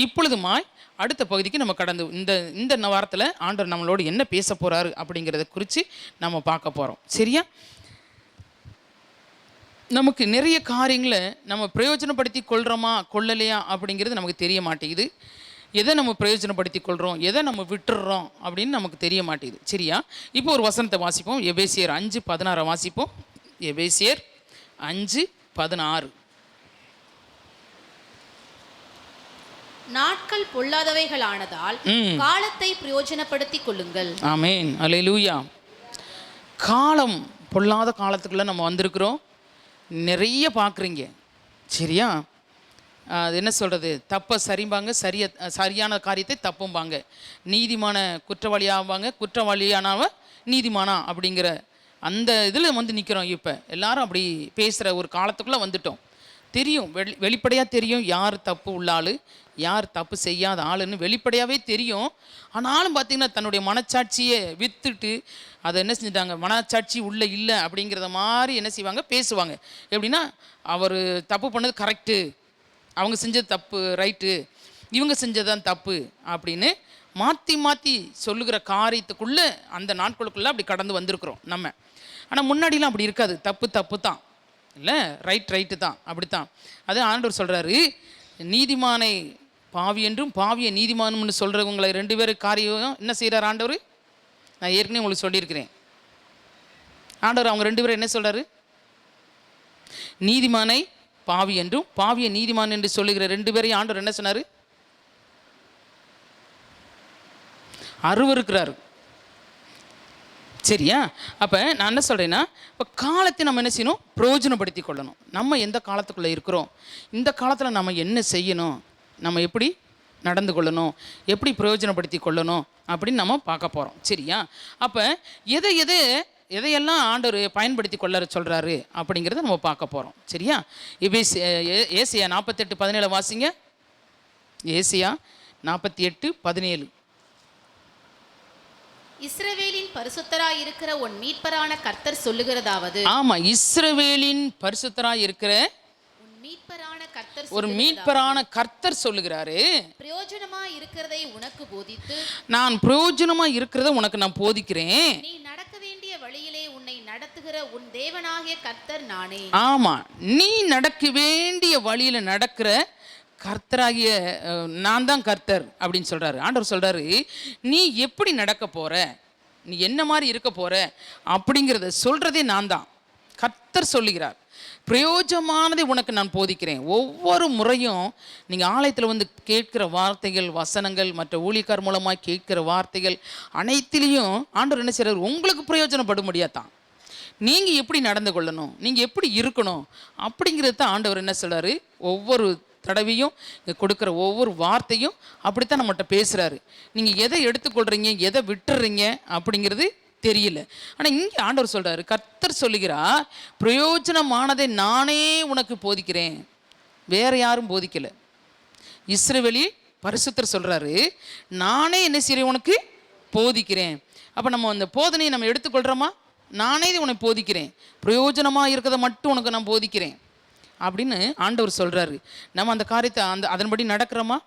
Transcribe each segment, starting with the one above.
இப்பொழுதுமாய் அடுத்த பகுதிக்கு நம்ம கடந்து இந்த இந்த வாரத்தில் ஆண்டவர் நம்மளோடு என்ன பேச போகிறாரு அப்படிங்கிறத குறித்து நம்ம பார்க்க போகிறோம். சரியா? நமக்கு நிறைய காரியங்களை நம்ம பிரயோஜனப்படுத்தி கொள்கிறோமா கொள்ளலையா அப்படிங்கிறது நமக்கு தெரிய மாட்டேங்குது. எதை நம்ம பிரயோஜனப்படுத்தி கொள்கிறோம், எதை நம்ம விட்டுடுறோம் அப்படின்னு நமக்கு தெரிய மாட்டேங்குது. சரியா? இப்போ ஒரு வசனத்தை வாசிப்போம். எபேசியர் 5:16 வாசிப்போம். எபேசியர் 5:16. நாட்கள் பொல்லாதவைகளானதால் காலத்தை பிரயோஜனப்படுத்திக் கொள்ளுங்கள். ஆமென், அல்லேலூயா. காலம் பொல்லாத காலத்துக்குள்ளே நம்ம வந்திருக்கிறோம். நிறைய பார்க்குறீங்க. சரியா? அது என்ன சொல்கிறது, தப்பை சரிம்பாங்க, சரியான காரியத்தை தப்பும்பாங்க. நீதிமான குற்றவாளியாவாங்க, குற்றவாளியானவ நீதிமானா அப்படிங்கிற அந்த இதில் வந்து நிற்கிறோம். இப்போ எல்லாரும் அப்படி பேசுகிற ஒரு காலத்துக்குள்ளே வந்துட்டோம். தெரியும், வெளிப்படையாக தெரியும் யார் தப்பு உள்ள ஆள், யார் தப்பு செய்யாத ஆளுன்னு வெளிப்படையாகவே தெரியும். ஆனாலும் பார்த்திங்கன்னா தன்னுடைய மனச்சாட்சியை விற்றுட்டு அதை என்ன செஞ்சிட்டாங்க, மனச்சாட்சி உள்ளே இல்லை அப்படிங்கிறத மாதிரி என்ன செய்வாங்க, பேசுவாங்க. எப்படின்னா, அவர் தப்பு பண்ணது கரெக்டு, அவங்க செஞ்சது தப்பு ரைட்டு, இவங்க செஞ்சதான் தப்பு அப்படின்னு மாற்றி மாற்றி சொல்லுகிற காரியத்துக்குள்ளே அந்த நாட்களுக்குள்ளே அப்படி கடந்து வந்திருக்கிறோம் நம்ம. ஆனால் முன்னாடிலாம் அப்படி இருக்காது. தப்பு தப்பு தான், இல்லை ரைட்டு தான், அப்படித்தான். அது ஆண்டவர் சொல்கிறாரு, நீதிமானை பாவி என்றும் பாவியை நீதிமானும்னு சொல்கிறவங்களை 2 பேர் காரியம் என்ன செய்கிறார் ஆண்டவர்? நான் ஏற்கனவே உங்களுக்கு சொல்லியிருக்கிறேன். ஆண்டவர் அவங்க 2 பேரும் என்ன சொல்கிறாரு? நீதிமானை பாவி என்றும் பாவியை நீதிமான் என்று சொல்லுகிற 2 பேரையும் ஆண்டவர் என்ன சொன்னார்? அருவருக்கிறார். சரியா? அப்போ நான் என்ன சொல்கிறேன்னா, இப்போ காலத்தை நம்ம என்ன செய்யணும், பிரயோஜனப்படுத்தி கொள்ளணும். நம்ம எந்த காலத்துக்குள்ளே இருக்கிறோம், இந்த காலத்தில் நம்ம என்ன செய்யணும், நம்ம எப்படி நடந்து கொள்ளணும், எப்படி பிரயோஜனப்படுத்தி கொள்ளணும் அப்படின்னு நம்ம பார்க்க போகிறோம். சரியா? அப்போ எதையெல்லாம் ஆண்டவர் பயன்படுத்தி கொள்ள சொல்கிறாரு அப்படிங்கிறத நம்ம பார்க்க போகிறோம். சரியா? ஏசியா 48:17 வாசிங்க. ஏசியா 48:17. இஸ்ரவேலின் பரிசுத்தராய் இருக்கிற உன் மீட்பரான கர்த்தர் சொல்லுகிறதாவது. ஆமா, இஸ்ரவேலின் பரிசுத்தராய் இருக்கிற ஒரு மீட்பரான கர்த்தர் சொல்லுகிறாரு, பிரயோஜனமாய் இருக்கிறதை உனக்கு போதித்து, நான் பிரயோஜனமாய் இருக்கிறத உனக்கு நான் போதிக்கிறேன். நீ நடக்க வேண்டிய வழியிலே உன்னை நடத்துகிற உன் தேவனாகிய கர்த்தர் நானே. ஆமா, நீ நடக்க வேண்டிய வழியில நடக்கிற கர்த்தராகிய நான் தான் கர்த்தர் அப்படின்னு சொல்கிறாரு. ஆண்டவர் சொல்கிறாரு, நீ எப்படி நடக்க போகிற, நீ என்ன மாதிரி இருக்க போகிற அப்படிங்கிறத சொல்கிறதே நான் தான். கர்த்தர் சொல்லுகிறார், பிரயோஜனமானதை உனக்கு நான் போதிக்கிறேன். ஒவ்வொரு முறையும் நீங்கள் ஆலயத்தில் வந்து கேட்கிற வார்த்தைகள், வசனங்கள், மற்ற ஊழியக்கார் மூலமாக கேட்கிற வார்த்தைகள் அனைத்திலையும் ஆண்டவர் என்ன செய்கிறார், உங்களுக்கு பிரயோஜனப்படும் முடியாதான். நீங்கள் எப்படி நடந்து கொள்ளணும், நீங்கள் எப்படி இருக்கணும் அப்படிங்கிறது தான் ஆண்டவர் என்ன சொல்கிறாரு. ஒவ்வொரு தடவையும் இங்கே கொடுக்குற ஒவ்வொரு வார்த்தையும் அப்படித்தான் நம்மகிட்ட பேசுகிறாரு. நீங்கள் எதை எடுத்துக்கொள்கிறீங்க, எதை விட்டுறீங்க அப்படிங்கிறது தெரியல. ஆனால் இங்கே ஆண்டவர் சொல்கிறாரு, கர்த்தர் சொல்லுகிறார், பிரயோஜனமானதை நானே உனக்கு போதிக்கிறேன், வேறு யாரும் போதிக்கலை. இஸ்ரவேலி பரிசுத்தர் சொல்கிறாரு, நானே என்ன செய்கிறேன், உனக்கு போதிக்கிறேன். அப்போ நம்ம அந்த போதனையை நம்ம எடுத்துக்கொள்கிறோமா? நானே உனக்கு போதிக்கிறேன், பிரயோஜனமாக இருக்கிறத மட்டும் உனக்கு நான் போதிக்கிறேன் அப்படின்னு ஆண்டவர் சொல்கிறாரு. நம்ம அந்த காரியத்தை அதன்படி நடக்கிறோமா?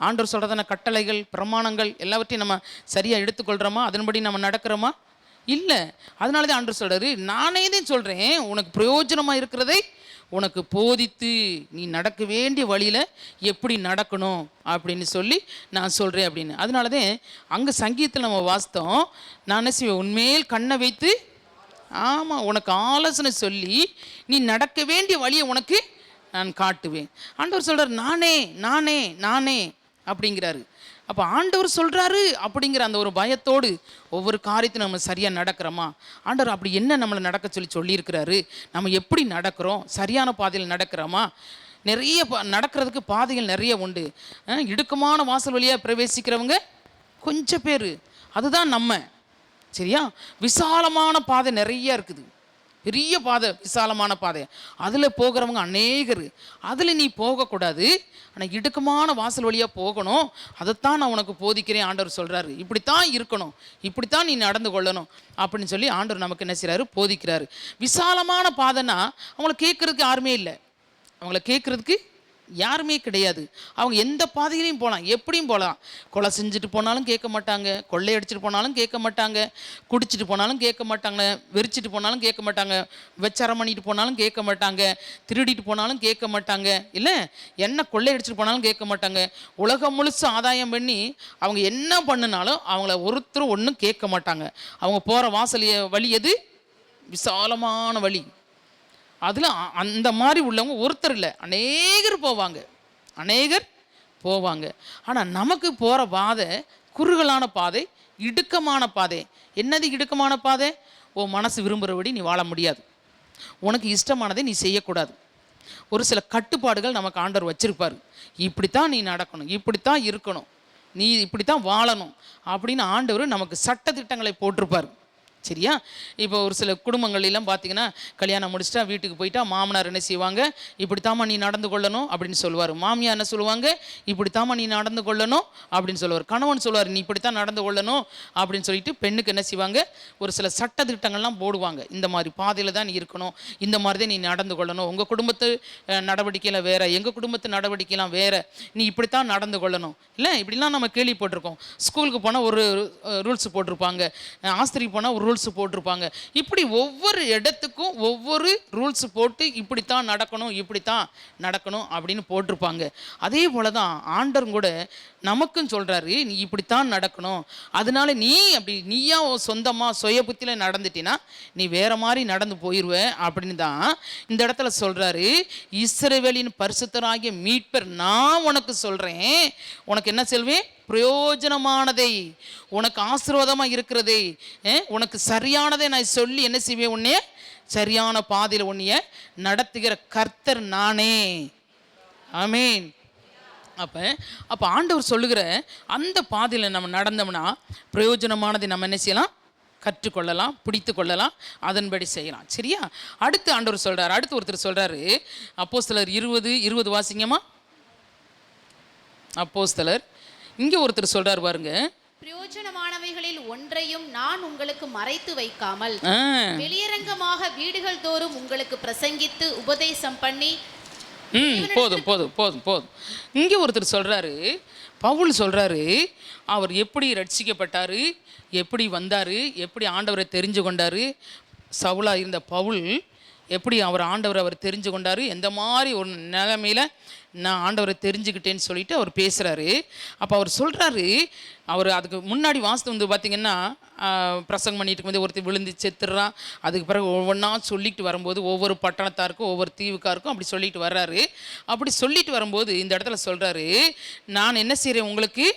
ஆண்டவர் சொல்கிறதான கட்டளைகள், பிரமாணங்கள் எல்லாவற்றையும் நம்ம சரியாக எடுத்துக்கொள்கிறோமா? அதன்படி நம்ம நடக்கிறோமா? இல்லை. அதனால தான் ஆண்டவர் சொல்கிறாரு, நானே தான் சொல்கிறேன், உனக்கு பிரயோஜனமாக இருக்கிறதை உனக்கு போதித்து நீ நடக்க வேண்டிய வழியில் எப்படி நடக்கணும் அப்படின்னு சொல்லி நான் சொல்கிறேன் அப்படின்னு. அதனால தான் அங்கே சங்கீதத்தில் நம்ம வாசித்தோம், நான் என்ன செய்வேன், உன்மேல் கண்ணை வைத்து, ஆமாம், உனக்கு ஆலோசனை சொல்லி நீ நடக்க வேண்டிய வழியை உனக்கு நான் காட்டுவேன். ஆண்டவர் சொல்கிறார், நானே நானே நானே அப்படிங்கிறாரு. அப்போ ஆண்டவர் சொல்கிறாரு அப்படிங்கிற அந்த ஒரு பயத்தோடு ஒவ்வொரு காரியத்தையும் நம்ம சரியாக நடக்கிறோமா? ஆண்டவர் அப்படி என்ன நம்மளை நடக்க சொல்லியிருக்கிறாரு, நம்ம எப்படி நடக்கிறோம், சரியான பாதையில் நடக்கிறோமா? நிறைய நடக்கிறதுக்கு பாதைகள் நிறைய உண்டு. இடுக்கமான வாசல் வழியாக பிரவேசிக்கிறவங்க கொஞ்சம் பேர், அதுதான் நம்ம. சரியா? விசாலமான பாதை நிறைய இருக்குது, பெரிய பாதை, விசாலமான பாதை, அதில் போகிறவங்க அநேகர். அதில் நீ போகக்கூடாது, ஆனால் இடுக்கமான வாசல் வழியாக போகணும். அதைத்தான் நான் உனக்கு போதிக்கிறேன் ஆண்டவர் சொல்கிறாரு. இப்படித்தான் இருக்கணும், இப்படித்தான் நீ நடந்து கொள்ளணும் அப்படின்னு சொல்லி ஆண்டவர் நமக்கு என்ன செய்கிறாரு, போதிக்கிறாரு. விசாலமான பாதைன்னா அவங்கள கேட்குறதுக்கு யாருமே இல்லை, அவங்கள கேட்குறதுக்கு யாருமே கிடையாது. அவங்க எந்த பாதையிலையும் போகலாம், எப்படியும் போகலாம். கொலை செஞ்சுட்டு போனாலும் கேட்க மாட்டாங்க, கொள்ளையடிச்சிட்டு போனாலும் கேட்க மாட்டாங்க, குடிச்சிட்டு போனாலும் கேட்க மாட்டாங்க, வெறிச்சிட்டு போனாலும் கேட்க மாட்டாங்க, வெச்சாரம் பண்ணிட்டு போனாலும் கேட்க மாட்டாங்க, திருடிட்டு போனாலும் கேட்க மாட்டாங்க, இல்லை என்ன கொள்ளையடிச்சிட்டு போனாலும் கேட்க மாட்டாங்க. உலகம் முழுசு ஆதாயம் பண்ணி அவங்க என்ன பண்ணினாலும் அவங்கள ஒருத்தரும் ஒன்றும் கேட்க மாட்டாங்க. அவங்க போகிற வழி எது? விசாலமான வழி. அதில் அந்த மாதிரி உள்ளவங்க ஒருத்தர் இல்லை, அநேகர் போவாங்க. ஆனால் நமக்கு போகிற பாதை குறுகலான பாதை, இடுக்கமான பாதை. என்னது இடுக்கமான பாதை? மனசு விரும்புகிறபடி நீ வாழ முடியாது, உனக்கு இஷ்டமானதை நீ செய்யக்கூடாது. ஒரு சில கட்டுப்பாடுகள் நமக்கு ஆண்டவர் வச்சிருப்பார். இப்படித்தான் நீ நடக்கணும், இப்படித்தான் இருக்கணும், நீ இப்படித்தான் வாழணும் அப்படின்னு ஆண்டவர் நமக்கு சட்டத்திட்டங்களை போட்டிருப்பார். சரியா? இப்போ ஒரு சில குடும்பங்கள்லாம் பார்த்தீங்கன்னா, கல்யாணம் முடிச்சுட்டா வீட்டுக்கு போயிட்டா மாமனார் என்ன செய்வாங்க, இப்படித்தாம்மா நீ நடந்து கொள்ளணும் அப்படின்னு சொல்லுவார். மாமியார் என்ன சொல்லுவாங்க, இப்படித்தாம்மா நீ நடந்து கொள்ளணும் அப்படின்னு சொல்லுவார். கணவன் சொல்லுவார், நீ இப்படித்தான் நடந்து கொள்ளணும் அப்படின்னு சொல்லிட்டு பெண்ணுக்கு என்ன செய்வாங்க, ஒரு சில சட்ட திட்டங்கள்லாம் போடுவாங்க. இந்த மாதிரி பாதையில் தான் நீ இருக்கணும், இந்த மாதிரி தான் நீ நடந்து கொள்ளணும், உங்கள் குடும்பத்து நடவடிக்கையில் வேறு, எங்கள் குடும்பத்து நடவடிக்கைலாம் வேறு, நீ இப்படித்தான் நடந்து கொள்ளணும். இல்லை இப்படிலாம் நம்ம கேள்விப்பட்டிருக்கோம். ஸ்கூலுக்கு போனால் ஒரு ரூல்ஸ் போட்டிருப்பாங்க, ஆஸ்திரிக்கு போனால் ஒரு ரூல்ஸ் போட்டிருப்பாங்க. இப்படி ஒவ்வொரு இடத்துக்கும் ஒவ்வொரு ரூல்ஸ் போட்டு இப்படித்தான் நடக்கணும் அப்படின்னு போட்டிருப்பாங்க. அதே போல தான் ஆண்டவர் கூட நமக்கும் சொல்றாரு, நீ இப்படித்தான் நடக்கணும். அதனால நீயா சொந்தமாக சுய புத்தியில் நடந்துட்டினா நீ வேற மாதிரி நடந்து போயிடுவ அப்படின்னு தான் இந்த இடத்துல சொல்றாரு. இஸ்ரவேலின் பரிசுத்தராகிய மீட்பர் நான் உனக்கு சொல்றேன், உனக்கு என்ன சொல்வேன், பிரயோஜனமானதை, உனக்கு ஆசீர்வாதமாக இருக்கிறதை, உனக்கு சரியானதை நான் சொல்லி என்ன செய்வேன், உன்னைய சரியான பாதையில் உன்னைய நடத்துகிற கர்த்தர் நானே. ஆமேன். அப்போ ஆண்டவர் சொல்லுகிற அந்த பாதையில் நம்ம நடந்தோம்னா பிரயோஜனமானதை நம்ம என்ன செய்யலாம், கற்றுக்கொள்ளலாம், பிடித்து கொள்ளலாம், அதன்படி செய்யலாம். சரியா? அடுத்து ஆண்டவர் சொல்றாரு, அடுத்து ஒருத்தர் சொல்றாரு, அப்போஸ்தலர் 20 வாசிங்கம்மா. அப்போஸ்தலர் இங்கே ஒருத்தர் சொல்றாரு பாருங்க, பிரயோஜனமானவைகளில் ஒன்றையும் நான் உங்களுக்கு மறைத்து வைக்காமல் வெளியரங்கமாக வீடுகள் தோறும் உங்களுக்கு பிரசங்கித்து உபதேசம் பண்ணி. போதும். இங்கே ஒருத்தர் சொல்றாரு, பவுல் சொல்றாரு, அவர் எப்படி ரட்சிக்கப்பட்டாரு, எப்படி வந்தாரு, எப்படி ஆண்டவரை தெரிஞ்சு கொண்டாரு. சவுலா இருந்த பவுல் எப்படி அவர் தெரிஞ்சு கொண்டாரு, எந்த மாதிரி ஒரு நிலைமையில் நான் ஆண்டவரை தெரிஞ்சுக்கிட்டேன்னு சொல்லிட்டு அவர் பேசுகிறாரு. அப்போ அவர் சொல்கிறாரு, அவர் அதுக்கு முன்னாடி வாஸ்து வந்து பார்த்திங்கன்னா, பிரசங்கம் பண்ணிட்டு வந்து ஒருத்தர் விழுந்து செத்துடுறான். அதுக்கு பிறகு ஒவ்வொன்றா சொல்லிட்டு வரும்போது ஒவ்வொரு பட்டணத்தாருக்கும் ஒவ்வொரு தீவுக்காருக்கும் அப்படி சொல்லிட்டு வர்றாரு. அப்படி சொல்லிட்டு வரும்போது இந்த இடத்துல சொல்கிறாரு, நான் என்ன செய்கிறேன், உங்களுக்கு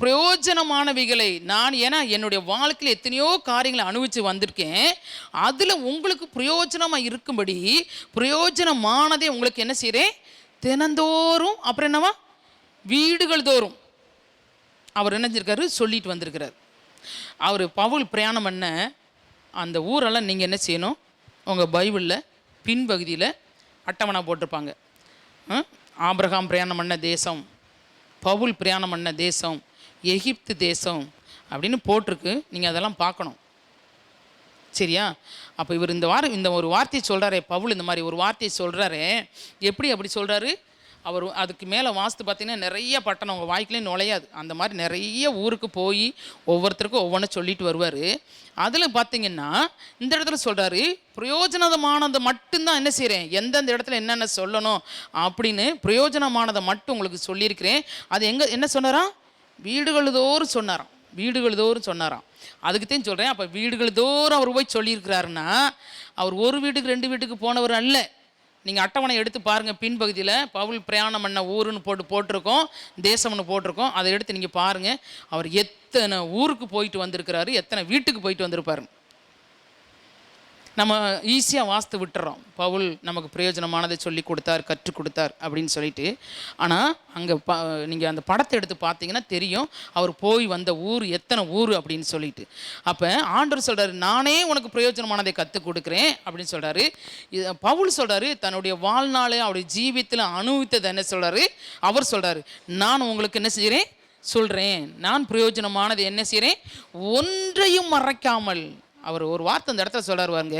பிரயோஜனமானவைகளை நான், ஏன்னா என்னுடைய வாழ்க்கையில் எத்தனையோ காரியங்களை அனுபவித்து வந்திருக்கேன், அதில் உங்களுக்கு பிரயோஜனமாக இருக்கும்படி பிரயோஜனமானதே உங்களுக்கு என்ன செய்கிறேன், தினந்தோறும், அப்புறம் என்னவா, வீடுகள் தோறும் அவர் என்ன செஞ்சிருக்காரு, சொல்லிட்டு வந்திருக்கிறார். அவர் பவுல் பிரயாணம் பண்ண அந்த ஊரெல்லாம் நீங்கள் என்ன செய்யணும், உங்கள் பைபிளில் பின்பகுதியில் அட்டவணை போட்டிருப்பாங்க. ஆபிரகாம் பிரயாணம் பண்ண தேசம், பவுல் பிரயாணம் பண்ண தேசம், எகிப்து தேசம் அப்படின்னு போட்டிருக்கு. நீங்கள் அதெல்லாம் பார்க்கணும். சரியா? அப்போ இவர் இந்த ஒரு வார்த்தையை சொல்கிறாரே, பவுல் இந்த மாதிரி ஒரு வார்த்தையை சொல்கிறாரே, அப்படி சொல்கிறாரு, அவர் அதுக்கு மேலே வாஸ்து பார்த்திங்கன்னா நிறைய பட்டணம் உங்கள் வாய்க்குலேயும் நுழையாது, அந்த மாதிரி நிறைய ஊருக்கு போய் ஒவ்வொருத்தருக்கும் ஒவ்வொன்றும் சொல்லிட்டு வருவார். அதில் பார்த்திங்கன்னா இந்த இடத்துல சொல்கிறாரு, பிரயோஜனமானதை மட்டும்தான் என்ன செய்கிறேன், எந்தெந்த இடத்துல என்னென்ன சொல்லணும் அப்படின்னு பிரயோஜனமானதை மட்டும் உங்களுக்கு சொல்லியிருக்கிறேன். அது என்ன சொன்னாராம், வீடுகள் தோறும் சொன்னாராம். அதுக்குத்தான் சொல்கிறேன். அப்போ வீடுகள் தோறும் அவர் போய் சொல்லியிருக்கிறாருன்னா, அவர் ஒரு வீட்டுக்கு 2 வீட்டுக்கு போனவர் அல்ல. நீங்கள் அட்டவணை எடுத்து பாருங்கள், பின்பகுதியில் பவுல் பிரயாணம் பண்ண ஊருன்னு போட்டிருக்கோம், தேசம்னு போட்டிருக்கோம். அதை எடுத்து நீங்கள் பாருங்கள், அவர் எத்தனை ஊருக்கு போயிட்டு வந்திருக்கிறாரு, எத்தனை வீட்டுக்கு போயிட்டு வந்திருப்பாரு. நம்ம ஈஸியாக வாஸ்து விட்டுறோம், பவுல் நமக்கு பிரயோஜனமானதை சொல்லி கொடுத்தார், கற்றுக் கொடுத்தார் அப்படின்னு சொல்லிட்டு. ஆனால் அங்கே நீங்கள் அந்த படத்தை எடுத்து பார்த்தீங்கன்னா தெரியும், அவர் போய் வந்த ஊர் எத்தனை ஊர் அப்படின்னு சொல்லிட்டு. அப்போ ஆண்டவர் சொல்கிறாரு, நானே உனக்கு பிரயோஜனமானதை கற்றுக் கொடுக்குறேன் அப்படின்னு சொல்கிறாரு. பவுல் சொல்கிறாரு, தன்னுடைய வாழ்நாளை அவருடைய ஜீவியத்தில் அனுபவித்ததை என்ன சொல்கிறாரு, அவர் சொல்கிறாரு, நான் உங்களுக்கு என்ன செய்கிறேன் சொல்கிறேன், நான் பிரயோஜனமானது என்ன செய்கிறேன், ஒன்றையும் மறைக்காமல். அவர் ஒரு வார்த்தை அந்த இடத்துல சொல்கிறார் பாருங்க,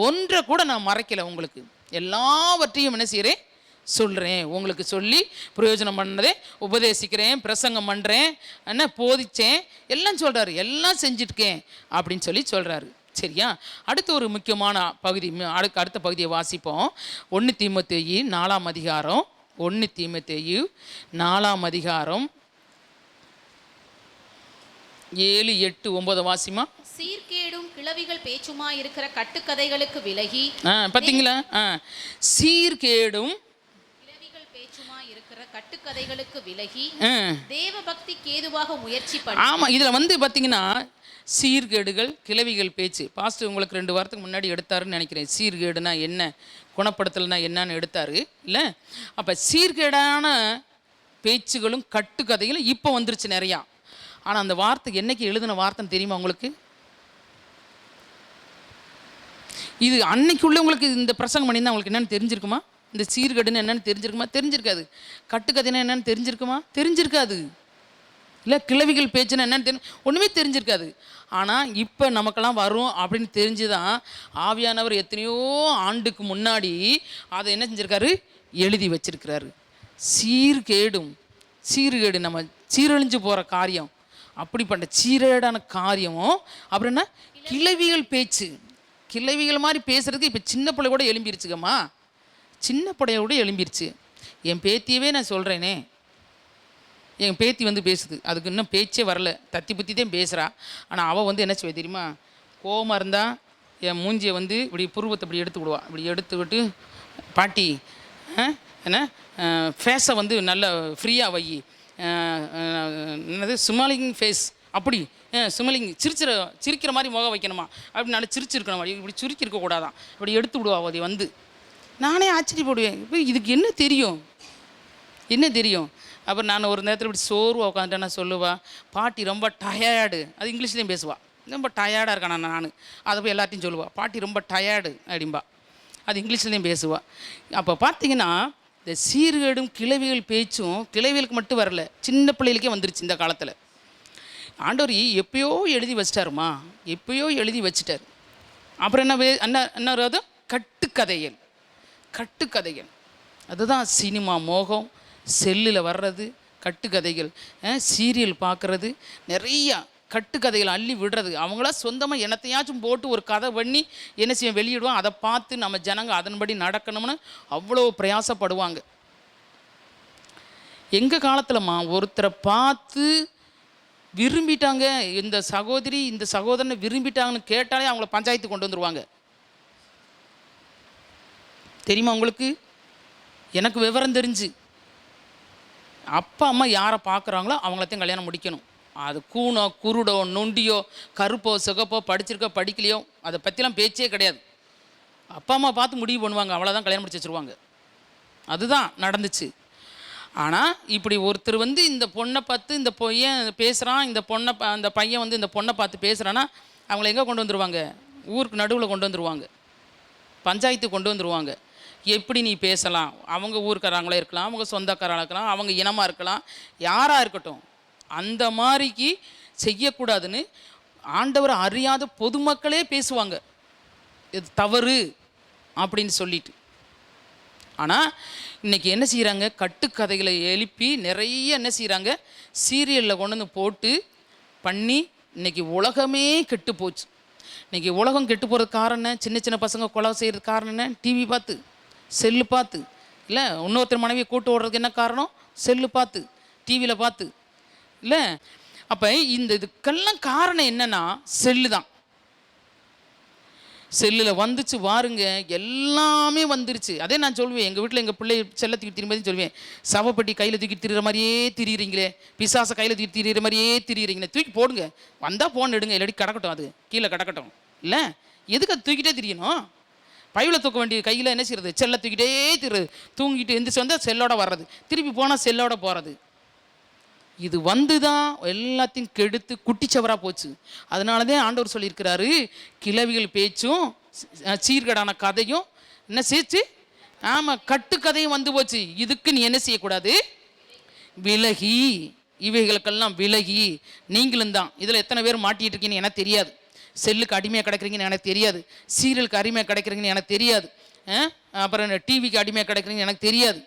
ஒன்றை கூட நான் மறைக்கலை உங்களுக்கு. எல்லாவற்றையும் என்ன செய்கிறேன், சொல்கிறேன். உங்களுக்கு சொல்லி பிரயோஜனம் பண்ணதே உபதேசிக்கிறேன், பிரசங்கம் பண்ணுறேன், என்ன போதிச்சேன், எல்லாம் சொல்கிறாரு, எல்லாம் செஞ்சுருக்கேன் அப்படின்னு சொல்லி சொல்கிறாரு. சரியா? அடுத்து ஒரு முக்கியமான பகுதி, அடுத்த பகுதியை வாசிப்போம். 1 தீமோத்தேயு 4ஆம் அதிகாரம், 1 தீமோத்தேயு 4ஆம் அதிகாரம் 7, 8, 9 வாசிமா. சீர்கேடும் கிளவிகள் பேச்சுமா இருக்கிற கட்டுக்கதைகளுக்கு விலகி. பார்த்தீங்களா? சீர்கேடும் கிளவிகள் பேச்சுமா இருக்கிற கட்டுக்கதைகளுக்கு விலகி தேவ பக்திக்கு ஏதுவாக முயற்சி பண்ணி. ஆமாம், இதில் பார்த்தீங்கன்னா சீர்கேடுகள் கிளவிகள் பேச்சு. பாஸ்டர் உங்களுக்கு 2 வாரத்துக்கு முன்னாடி எடுத்தாருன்னு நினைக்கிறேன். சீர்கேடுனா என்ன, குணப்படுத்தல்னா என்னன்னு எடுத்தாரு இல்லை? அப்போ சீர்கேடான பேச்சுகளும் கட்டுக்கதைகளும் இப்போ வந்துருச்சு நிறையா. ஆனால் அந்த வார்த்தை என்னைக்கு எழுதின வார்த்தைன்னு தெரியுமா உங்களுக்கு? இது அன்னைக்குள்ள உங்களுக்கு இந்த பிரசங்கம் பண்ணியிருந்தா உங்களுக்கு என்னென்னு தெரிஞ்சிருக்குமா? இந்த சீர்கேடுன்னு என்னென்னு தெரிஞ்சிருக்குமா? தெரிஞ்சிருக்காது. கட்டுக்கதைன்னா என்னென்னு தெரிஞ்சிருக்குமா? தெரிஞ்சிருக்காது. இல்லை கிளவிகள் பேச்சுன்னா என்னென்னு ஒன்றுமே தெரிஞ்சிருக்காது. ஆனால் இப்போ நமக்கெல்லாம் வரும் அப்படின்னு தெரிஞ்சு தான் ஆவியானவர் எத்தனையோ ஆண்டுக்கு முன்னாடி அதை என்ன செஞ்சுருக்காரு, எழுதி வச்சிருக்கிறாரு. சீர்கேடு நம்ம சீரழிஞ்சு போகிற காரியம், அப்படிப்பட்ட சீரேடான காரியமும் அப்புறம் என்ன கிளவிகள் பேச்சு. கிளவிகள் மாதிரி பேசுறதுக்கு இப்போ சின்ன பிள்ளை கூட எழும்பிருச்சுக்கம்மா, சின்ன பிள்ளைய கூட எழும்பிருச்சு. என் பேத்தியவே நான் சொல்கிறேனே, என் பேத்தி பேசுது, அதுக்கு இன்னும் பேச்சே வரல, தத்தி புத்தி தான் பேசுகிறா. ஆனால் அவள் என்ன செய்வா தெரியுமா, கோவமாக இருந்தால் என் மூஞ்சியை இப்படி புருவத்தை இப்படி எடுத்து விடுவா. இப்படி எடுத்து விட்டு, பாட்டி என்ன ஃபேஸை நல்லா ஃப்ரீயாக வை, என்னது ஸ்மைலிங் ஃபேஸ், அப்படி ஸ்மைலிங் சிரிக்கிற மாதிரி முகம் வைக்கணுமா, அப்படி நல்லா சிரிச்சிருக்கணுமா, இப்படி சுருக்கி இருக்கக்கூடாதான், இப்படி எடுத்து விடுவா. அதை நானே ஆச்சரியப்படுவேன், இப்போ இதுக்கு என்ன தெரியும், என்ன தெரியும்? அப்புறம் நான் ஒரு நேரத்தில் இப்படி சோர்வாக உட்காந்துட்டேன். நான் சொல்லுவா, பாட்டி ரொம்ப டயர்டு, அது இங்கிலீஷ்லேயும் பேசுவாள், ரொம்ப டயர்டாக இருக்கான். நான் அதை போய் எல்லாத்தையும் சொல்லுவாள், பாட்டி ரொம்ப டயர்டு அப்படின்பா, அது இங்கிலீஷ்லேயும் பேசுவாள். அப்போ பார்த்தீங்கன்னா இந்த சீர்கேடும் கிளவிகள் பேச்சும் கிளவிகளுக்கு மட்டும் வரல, சின்ன பிள்ளைகளுக்கே வந்துருச்சு இந்த காலத்தில். ஆண்டவர் எப்பயோ எழுதி வச்சிட்டாருமா, எப்பயோ எழுதி வச்சிட்டார். அப்புறம் என்ன கட்டுக்கதைகள், அதுதான் சினிமா மோகம், செல்லில் வர்றது கட்டுக்கதைகள், சீரியல் பார்க்குறது, நிறையா கட்டுக்கதைகள் அள்ளி விடுறது. அவங்களா சொந்தமாக என்னத்தையாச்சும் போட்டு ஒரு கதை பண்ணி என்ன செய்ய வெளியிடுவோம், அதை பார்த்து நம்ம ஜனங்க அதன்படி நடக்கணும்னு அவ்வளோ பிரயாசப்படுவாங்க. எங்கள் காலத்தில்மா ஒருத்தரை பார்த்து விரும்பிட்டாங்க, இந்த சகோதரி இந்த சகோதரனை விரும்பிட்டாங்கன்னு கேட்டாலே அவங்கள பஞ்சாயத்து கொண்டு வந்துடுவாங்க. தெரியுமா உங்களுக்கு? எனக்கு விவரம் தெரிஞ்சு அப்பா அம்மா யாரை பார்க்குறாங்களோ அவங்களத்தையும் கல்யாணம் முடிக்கணும். அது கூனோ குருடோ நொண்டியோ கருப்போ சிகப்போ படிச்சிருக்கோ படிக்கலையோ அதை பற்றிலாம் பேச்சே கிடையாது. அப்பா அம்மா பார்த்து முடிவு பண்ணுவாங்க, அவ்வளோதான், கல்யாணம் முடிச்சு வச்சுருவாங்க. அதுதான் நடந்துச்சு. ஆனால் இப்படி ஒருத்தர் இந்த பொண்ணை பார்த்து இந்த பையன் பேசுகிறான், அந்த பையன் இந்த பொண்ணை பார்த்து பேசுகிறான்னா அவங்கள எங்கே கொண்டு வந்துடுவாங்க, ஊருக்கு நடுவில் கொண்டு வந்துடுவாங்க, பஞ்சாயத்து கொண்டு வந்துடுவாங்க. எப்படி நீ பேசலாம், அவங்க ஊருக்காரங்களே இருக்கலாம், அவங்க சொந்தக்காரங்களாக இருக்கலாம், அவங்க இனமாக இருக்கலாம், யாராக இருக்கட்டும், அந்த மாதிரிக்கு செய்யக்கூடாதுன்னு ஆண்டவர் அறியாத பொதுமக்களே பேசுவாங்க, இது தவறு அப்படின்னு சொல்லிட்டு. ஆனால் இன்றைக்கி என்ன செய்கிறாங்க, கட்டுக்கதைகளை எழுப்பி நிறைய என்ன செய்கிறாங்க, சீரியலில் கொண்டு போட்டு பண்ணி இன்றைக்கி உலகமே கெட்டு போச்சு. இன்றைக்கி உலகம் கெட்டு போகிறதுக்கு காரணம், சின்ன சின்ன பசங்க கொலை செய்கிறதுக்கு காரணம் என்ன, டிவி பார்த்து செல்லு பார்த்து, இல்லை இன்னொருத்தர் மனைவியை கூட்டு ஓடுறதுக்கு என்ன காரணம், செல்லு பார்த்து டிவியில் பார்த்து, இல்லை? அப்போ இதுக்கெல்லாம் காரணம் என்னன்னா செல்லு தான். செல்லில் வந்துச்சு வாருங்க, எல்லாமே வந்துருச்சு. அதே நான் சொல்லுவேன், எங்கள் வீட்டில் எங்கள் பிள்ளை செல்ல தூக்கி திரும்பி சொல்லுவேன், சவப்பட்டி கையில் தூக்கி திரிகிற மாதிரியே திரியிறீங்களே, பிசாசை கையில் தூக்கி திரிகிற மாதிரியே திரியிறீங்களே, தூக்கி போடுங்க, வந்தால் ஃபோன் எடுங்க, இல்லாட்டி கிடக்கட்டும், அது கீழே கிடக்கட்டும். இல்லை, எதுக்கு அது தூக்கிட்டே திரியணும்? பைவில் தூக்க வேண்டிய கையில் என்ன செய்யறது, செல்லை தூக்கிட்டே திரிறது, தூங்கிட்டு எந்திரிச்சு வந்தால் செல்லோட வர்றது, திருப்பி போனால் செல்லோட போகிறது. இது தான் எல்லாத்தையும் கெடுத்து குட்டிச்சவராக போச்சு. அதனால தான் ஆண்டவர் சொல்லியிருக்கிறாரு, கிளவிகள் பேச்சும் சீர்கேடான கதையும் என்ன செய்ச்சு, ஆமாம் கட்டுக்கதையும் வந்து போச்சு. இதுக்கு நீ என்ன செய்யக்கூடாது, விலகி, இவைகளுக்கெல்லாம் விலகி. நீங்களும் தான் இதில் எத்தனை பேர் மாட்டிகிட்டு இருக்கீங்கன்னு எனக்கு தெரியாது, செல்லுக்கு அடிமையாக கிடைக்கிறீங்கன்னு எனக்கு தெரியாது, சீரியலுக்கு அடிமையாக கிடைக்கிறீங்கன்னு எனக்கு தெரியாது, அப்புறம் டிவிக்கு அடிமையாக கிடைக்கிறீங்க எனக்கு தெரியாது,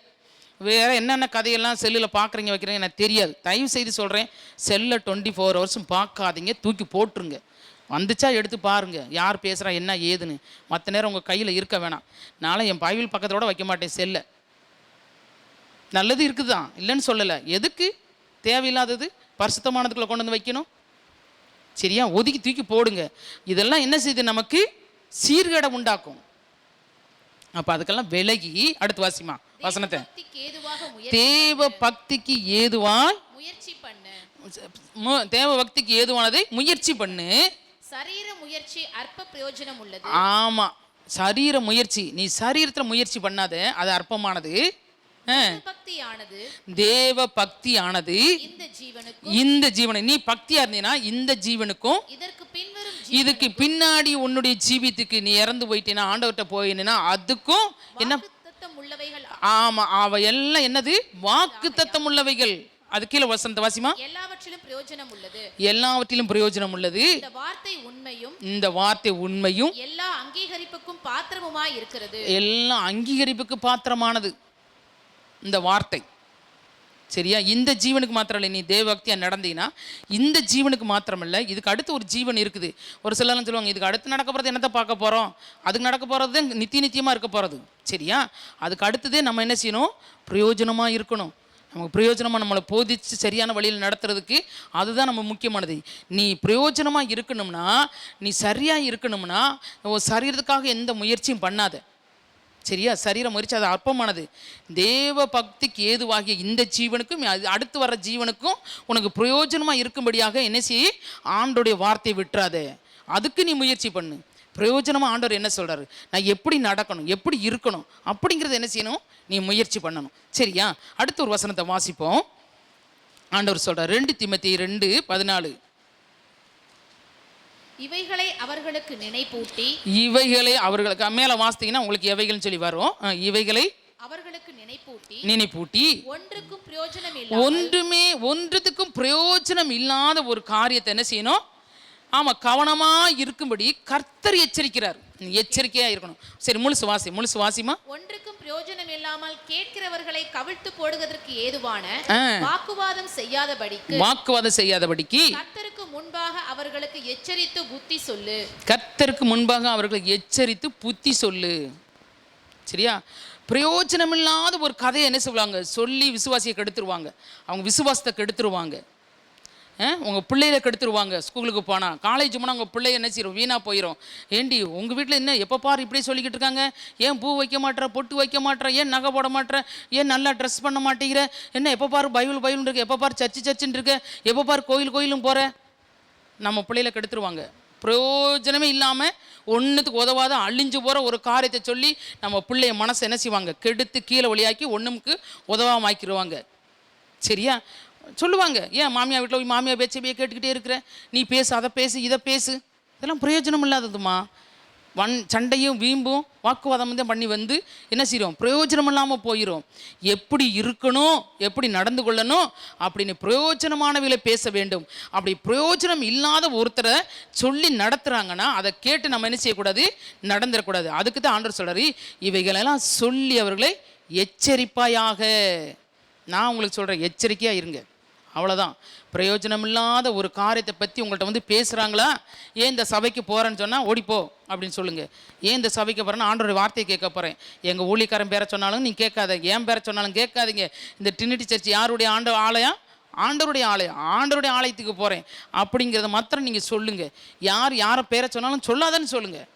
வேறு என்னென்ன கதையெல்லாம் செல்லில் பார்க்குறீங்க வைக்கிறீங்க எனக்கு தெரியாது. தயவு செய்து சொல்கிறேன், செல்லை 24 ஹவர்ஸும் பார்க்காதீங்க, தூக்கி போட்டுருங்க. வந்துச்சா எடுத்து பாருங்கள் யார் பேசுகிறா என்ன ஏதுன்னு. மற்ற நேரம் உங்கள் கையில் இருக்க வேணாம். நானும் என் பைபிள் பக்கத்தோட வைக்க மாட்டேன் செல்லை. நல்லது இருக்குது தான், இல்லைன்னு சொல்லலை. எதுக்கு தேவையில்லாதது பரிசுத்தமானதுக்குள்ளே கொண்டு வந்து வைக்கணும்? சரியா, ஒதுக்கி தூக்கி போடுங்க. இதெல்லாம் என்ன செய்யுது, நமக்கு சீர்கேடை உண்டாக்கும். அப்போ அதுக்கெல்லாம் விலகி, அடுத்து வாசிமா வசனத்தை. தேவ பக்திக்கு ஏதுவாய் முயற்சி பண்ணு. தேவ பக்திக்கு ஏதுவானதை முயற்சி பண்ணு. சரீர முயற்சி அற்ப பிரயோஜனம் உள்ளது. ஆமா, சரீர முயற்சி, நீ சரீரத்துல முயற்சி பண்ணாத, அது அற்பமானது. தேவ பக்தியானது இந்த ஜீவனை, நீ பக்தியா இருந்தீனா இந்த ஜீவனுக்கும் இதுக்கு பின்னாடி உன்னுடைய ஜீவித்துக்கு நீ இறந்து போயிட்டீனா, ஆண்டவர்கிட்ட போயினா அதுக்கும் என்ன? ஆமா, அவை எல்லாம் என்னது? வாக்குத்தத்தம் உள்ளவைகள். அது கீழே வசனத்தை வாசிமா. எல்லாவற்றிலும் பிரயோஜனம் உள்ளது. எல்லாவற்றிலும் பிரயோஜனம் உள்ளது. இந்த வார்த்தை உண்மையும், இந்த வார்த்தை உண்மையும் எல்லா அங்கீகரிப்புக்கும் பாத்திரமுமாய் இருக்கிறது. எல்லா அங்கீகரிப்புக்கு பாத்திரமானது இந்த வார்த்தை. சரியா, இந்த ஜீவனுக்கு மாத்திரம் இல்லை. நீ தேவபக்தியா நடந்தீங்கன்னா இந்த ஜீவனுக்கு மாத்திரம் இல்லை, இதுக்கு அடுத்து ஒரு ஜீவன் இருக்குது. ஒரு சிலர்லாம் சொல்லுவாங்க, இதுக்கு அடுத்து நடக்க போகிறது என்னத்தை பார்க்க போகிறோம், அதுக்கு நடக்க போகிறது நித்தியமாக இருக்க போகிறது. சரியா, அதுக்கு அடுத்ததே நம்ம என்ன செய்யணும்? பிரயோஜனமாக இருக்கணும். நமக்கு பிரயோஜனமாக நம்மளை போதிச்சு சரியான வழியில் நடத்துறதுக்கு அதுதான் நம்ம முக்கியமானது. நீ பிரயோஜனமாக இருக்கணும்னா, நீ சரியாக இருக்கணும்னா, சரீரத்துக்காக எந்த முயற்சியும் பண்ணாத. சரியா, சரீர முயற்சி அது அற்பமானது. தேவ பக்திக்கு ஏதுவாகிய இந்த ஜீவனுக்கும் அடுத்து வர்ற ஜீவனுக்கும் உனக்கு பிரயோஜனமாக இருக்கும்படியாக என்ன செய்ய? ஆண்டோடைய வார்த்தையை விட்டுறாத, அதுக்கு நீ முயற்சி பண்ணு. பிரயோஜனமாக ஆண்டவர் என்ன சொல்கிறாரு, நான் எப்படி நடக்கணும், எப்படி இருக்கணும் அப்படிங்கிறது என்ன செய்யணும்? நீ முயற்சி பண்ணணும். சரியா, அடுத்த ஒரு வசனத்தை வாசிப்போம். ஆண்டவர் சொல்கிறார் 2 தீமோத்தேயு 2:14. இவைகளை அவர்களுக்கு நினைப்பூட்டி, இவைகளை அவர்களுக்கு மேலே வாசித்தீங்கன்னா உங்களுக்கு எவைகள்னு சொல்லி வரும். இவைகளை அவர்களுக்கு நினைப்பூட்டி ஒன்றுத்துக்கும் பிரயோஜனம் இல்லாத ஒரு காரியத்தை என்ன செய்யணும்? ஆமா, கவனமா இருக்கும்படி கர்த்தர் எச்சரிக்கிறார். எச்சரிக்கையா இருக்கணும். சரி, முழுசு வாசிமா. ஒன்றுக்கும் பிரயோஜனம் இல்லாமல் கேட்கிறவர்களை கவிழ்த்து போடுவதற்கு ஏதுவான வாக்குவாதம் செய்யாதபடிக்கு கர்த்தருக்கு முன்பாக அவர்களுக்கு எச்சரித்து புத்தி சொல்லு. சரியா, பிரயோஜனமில்லாத ஒரு கதையை என்ன சொல்லுவாங்க? சொல்லி விசுவாசியை கெடுத்துருவாங்க, அவங்க விசுவாசத்தை கெடுத்துருவாங்க, உங்கள் பிள்ளைகளை கெடுத்துருவாங்க. ஸ்கூலுக்கு போனால், காலேஜ் போனால் உங்கள் பிள்ளை என்ன செய்யும்? வீணாக போயிடும். ஏண்டி உங்கள் வீட்டில் என்ன எப்போ பாரு இப்படியே சொல்லிக்கிட்டு இருக்காங்க? ஏன் பூ வைக்க மாட்டேற, பொட்டு வைக்க மாட்டேற, ஏன் நகை போட மாட்டேற, ஏன் நல்லா ட்ரெஸ் பண்ண மாட்டேங்கிற, என்ன எப்போ பாரு பைபிள்னு இருக்கு, எப்போ பாரு சர்ச்சுன்னு இருக்கு, எப்போ பாரு கோயிலும் போகிற. நம்ம பிள்ளைகளை கெடுத்துருவாங்க. பிரயோஜனமே இல்லாமல் ஒன்றுத்துக்கு உதவாத அழிஞ்சு போகிற ஒரு காரியத்தை சொல்லி நம்ம பிள்ளைய மனசை என்ன செய்வாங்க? கெடுத்து கீழே வழியாக்கி ஒன்றுமுக்கு உதவாமல் ஆக்கிடுவாங்க. சரியா, சொல்லுவாங்க, ஏன் மாமியார் வீட்டில் போய் மாமியார் பேச்சையே கேட்டுக்கிட்டே இருக்கிற, நீ பேசு, அதை பேசு, இதை பேசு. இதெல்லாம் பிரயோஜனம் இல்லாததுமா. சண்டையும் வீம்பும் வாக்குவாதம் தான் பண்ணி வந்து என்ன செய்கிறோம்? பிரயோஜனம் இல்லாமல் போயிடும். எப்படி இருக்கணும், எப்படி நடந்து கொள்ளணும் அப்படின்னு பிரயோஜனமானவர்களை பேச வேண்டும். அப்படி பிரயோஜனம் இல்லாத ஒருத்தரை சொல்லி நடத்துகிறாங்கன்னா அதை கேட்டு நம்ம என்ன செய்யக்கூடாது? நடந்துடக்கூடாது. அதுக்கு தான் ஆண்டவர் சொல்கிறாரு, இவைகளெல்லாம் சொல்லி அவர்களை எச்சரிப்பாயாக. நான் உங்களுக்கு சொல்கிறேன், எச்சரிக்கையாக இருங்க. அவ்வளோதான். பிரயோஜனமில்லாத ஒரு காரியத்தை பற்றி உங்கள்கிட்ட வந்து பேசுகிறாங்களா? ஏன் இந்த சபைக்கு போகிறேன்னு சொன்னால் ஓடிப்போ அப்படின்னு சொல்லுங்கள். ஏன் இந்த சபைக்கு போகிறேன்னா ஆண்டோடைய வார்த்தையை கேட்க போகிறேன். எங்கள் ஊழியக்காரன் பேரை சொன்னாலும் நீ கேட்காத, ஏன் பேரை சொன்னாலும் கேட்காதீங்க. இந்த ட்ரினிட்டி சர்ச் யாருடைய ஆலயம்? ஆண்டவருடைய ஆலயம். ஆண்டவருடைய ஆலயத்துக்கு போகிறேன் அப்படிங்கிறத மாத்திரம் நீங்கள் சொல்லுங்கள். யாரை பேரை சொன்னாலும் சொல்லாதன்னு சொல்லுங்கள்.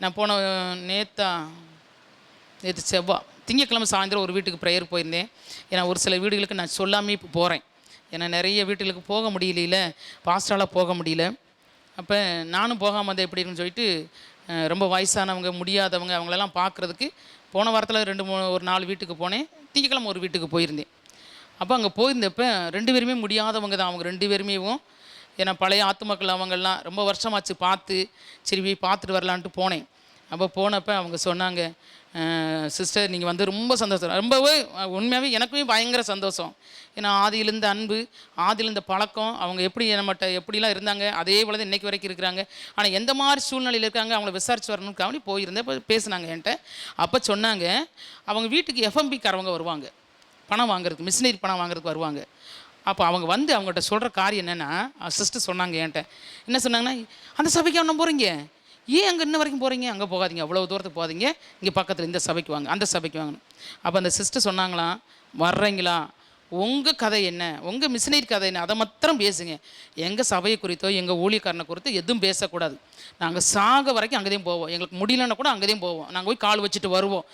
நான் நேற்று செவ்வாய் திங்கக்கிழமை சாயந்தரம் ஒரு வீட்டுக்கு ப்ரேயர் போயிருந்தேன். ஏன்னா ஒரு சில வீடுகளுக்கு நான் சொல்லாமே இப்போ போகிறேன். ஏன்னா நிறைய வீட்டுகளுக்கு போக முடியல, பாஸ்டரால் போக முடியல. அப்போ நானும் போகாமல் இருந்தேன் எப்படின்னு சொல்லிட்டு ரொம்ப வயசானவங்க, முடியாதவங்க, அவங்களெல்லாம் பார்க்குறதுக்கு போன வாரத்தில் ஒரு 4 வீட்டுக்கு போனேன். திங்கக்கிழமை ஒரு வீட்டுக்கு போயிருந்தேன். அப்போ அங்கே போயிருந்தப்போ 2 பேருமே முடியாதவங்க தான். அவங்க 2 பேருமேவும் ஏன்னா பழைய ஆத்துமக்கள், அவங்கெல்லாம் ரொம்ப வருஷமாச்சு பார்த்து, சரி போய் பார்த்துட்டு வரலான்ட்டு போனேன். அப்போ போனப்போ அவங்க சொன்னாங்க, சிஸ்டர் நீங்கள் வந்து ரொம்ப சந்தோஷம், ரொம்பவே உண்மையாகவே எனக்குமே பயங்கர சந்தோஷம். ஏன்னா ஆதியிலேருந்து அன்பு, ஆதியிலேருந்து பழக்கம், அவங்க எப்படி நம்மகிட்ட எப்படிலாம் இருந்தாங்க அதே போல தான் இன்றைக்கி வரைக்கும் இருக்கிறாங்க. ஆனால் எந்த மாதிரி சூழ்நிலையில் இருக்காங்க அவங்கள விசாரிச்சு வரணும்னு போயிருந்தேன். இப்போ பேசுனாங்க என்கிட்ட. அப்போ சொன்னாங்க அவங்க வீட்டுக்கு எஃப்எம்பிக்காரவங்க வருவாங்க பணம் வாங்குறதுக்கு, மிஷினரி பணம் வாங்குறதுக்கு வருவாங்க. அப்போ அவங்க வந்து அவங்ககிட்ட சொல்கிற காரியம் என்னென்னா, சிஸ்டர் சொன்னாங்க என்கிட்ட, என்ன சொன்னாங்கன்னா, அந்த சபைக்கு அவனை போகிறீங்க, ஏன் அங்கே இன்ன வரைக்கும் போகிறீங்க, அங்கே போகாதீங்க, அவ்வளோ தூரத்துக்கு போகாதீங்க, இங்கே பக்கத்தில் இந்த சபைக்கு வாங்க, அந்த சபைக்கு வாங்கணும். அப்போ அந்த சிஸ்டர் சொன்னாங்களாம், வர்றீங்களா, உங்கள் கதை என்ன, உங்கள் மிஷினரி கதை என்ன, அதை மாத்திரம் பேசுங்க, எங்கள் சபையை குறித்தோ எங்கள் ஊழியக்காரனை குறித்தோ எதுவும் பேசக்கூடாது. நாங்கள் சாக வரைக்கும் அங்கே தான் போவோம், எங்களுக்கு முடியலன்னா கூட அங்கே தான் போவோம், நாங்கள் போய் கால் வச்சுட்டு வருவோம்.